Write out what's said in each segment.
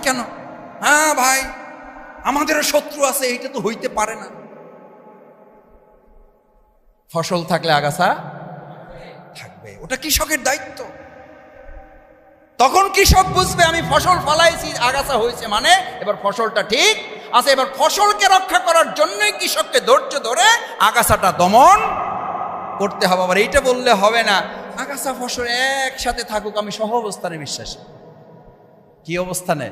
কেন? হ্যাঁ ভাই, আমাদেরও শত্রু আছে, এইটা তো হইতে পারে না। ফসল থাকলে আগাছা থাকবে, ওটা কৃষকের দায়িত্ব। তখন কৃষক বুঝবে আমি ফসল ফলাইছি, আগাছা হয়েছে, মানে এবার ফসলটা ঠিক আছে। এবার ফসলকে রক্ষা করার জন্যই কৃষককে ধৈর্য ধরে আগাছাটা দমন করতে হবে। আবার এইটা বললে হবে না আগাছা ফসল একসাথে থাকুক, আমি সহ অবস্থানে বিশ্বাসী। কি অবস্থানে?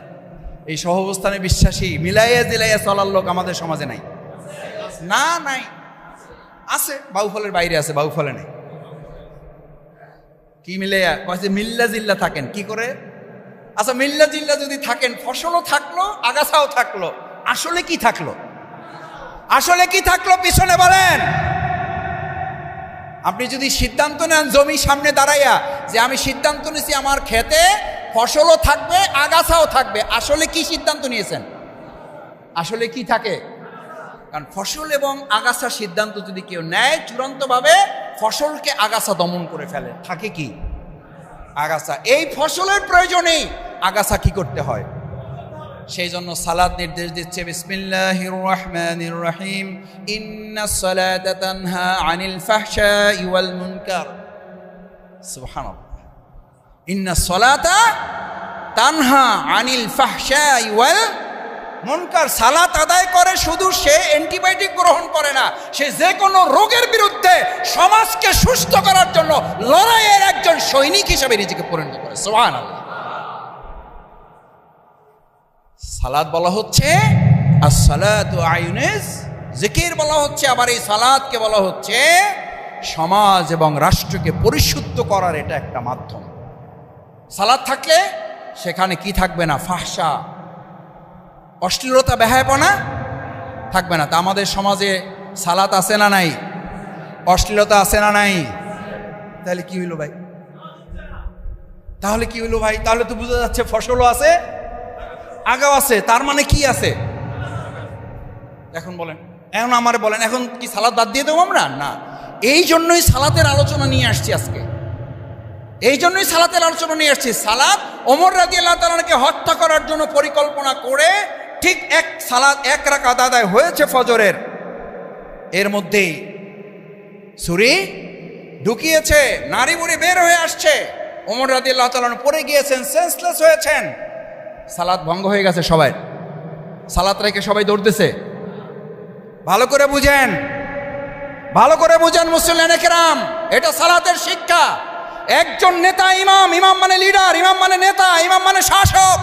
এই সহ অবস্থানে বিশ্বাসী মিলাইয়া দিলাইয়া চলার লোক আমাদের সমাজে নাই। না, নাই, আছে, বাউফলের বাইরে আছে, বাউফলে নেই। কি মিলাইয়া কয়েছে মিল্লা জিল্লা থাকেন কি করে? আচ্ছা, মিল্লা জিল্লা যদি থাকেন, ফসলও থাকলো আগাছাও থাকলো, আসলে কি থাকলো? আসলে কি থাকলো পিছনে বলেন? আপনি যদি সিদ্ধান্ত নেন জমি সামনে দাঁড়াইয়া যে আমি সিদ্ধান্ত নিয়েছি আমার খেতে ফসলও থাকবে আগাছাও থাকবে, আসলে কি সিদ্ধান্ত নিয়েছেন? আসলে কি থাকে? কারণ ফসল এবং আগাছার সিদ্ধান্ত যদি কেউ নেয় চূড়ান্তভাবে ফসলকে আগাছা দমন করে ফেলে, থাকে কি? আগাছা। এই ফসলের প্রয়োজনেই আগাছা কি করতে হয়? সেই জন্য সালাত নির্দেশ দিচ্ছে বিসমিল্লাহির রহমানির রহিম, ইন্নাস সালাতা তানহা আনিল ফাহশাই ওয়াল মুনকার। সুবহানাল্লাহ। ইন্নাস সালাতা তানহা আনিল ফাহশাই ওয়াল মুনকার। সালাত আদায় করে শুধু সে অ্যান্টিবায়োটিক গ্রহণ করে না, সে যে কোনো রোগের বিরুদ্ধে সমাজকে সুস্থ করার জন্য লড়াইয়ের একজন সৈনিক হিসেবে নিজেকে পরিণত করে। সুবহানাল্লাহ। সালাত বলা হচ্ছে আসসালাতু আয়ুনিস জিকির বলা হচ্ছে, আবার এই সালাতকে বলা হচ্ছে সমাজ এবং রাষ্ট্রকে পরিশুদ্ধ করার এটা একটা মাধ্যম। সালাত থাকলে সেখানে কি থাকবে না? ফাহশা, অশ্লীলতা, বেহায়াপনা থাকবে না। তা আমাদের সমাজে সালাত আছে না নাই? অশ্লীলতা আছে না নাই? তাহলে কি হইল ভাই? তাহলে কি হইল ভাই? তাহলে তো বোঝা যাচ্ছে ফসলও আছে আগাও আছে, তার মানে কি আছে? এখন বলেন, এখন আমারে বলেন, এখন কি সালাত বাদ দিয়ে দেবো আমরা? না, এই জন্যই সালাতের আলোচনা নিয়ে আসছি আজকে। এই জন্যই সালাতের আলোচনা নিয়ে আসছি। সালাত ওমর রাদিয়াল্লাহু তাআলাকে হত্যা করার জন্য পরিকল্পনা করে ঠিক এক রাকাত আদায় হয়েছে ফজরের, এর মধ্যেই ছুরি ঢুকিয়েছে, নারী বুড়ি বের হয়ে আসছে, ওমর রাদিয়াল্লাহু তাআলা পড়ে গিয়েছেন, সেন্সলেস হয়েছেন, সালাত ভঙ্গ হয়ে গেছে। সবাই সালাত রেখে সবাই দৌড়তেছে। ভালো করে বুঝেন, ভালো করে বুঝেন মুসল্লিয়ানে কেরাম, এটা সালাতের শিক্ষা। একজন নেতা ইমাম, ইমাম মানে লিডার, ইমাম মানে নেতা, ইমাম মানে শাসক,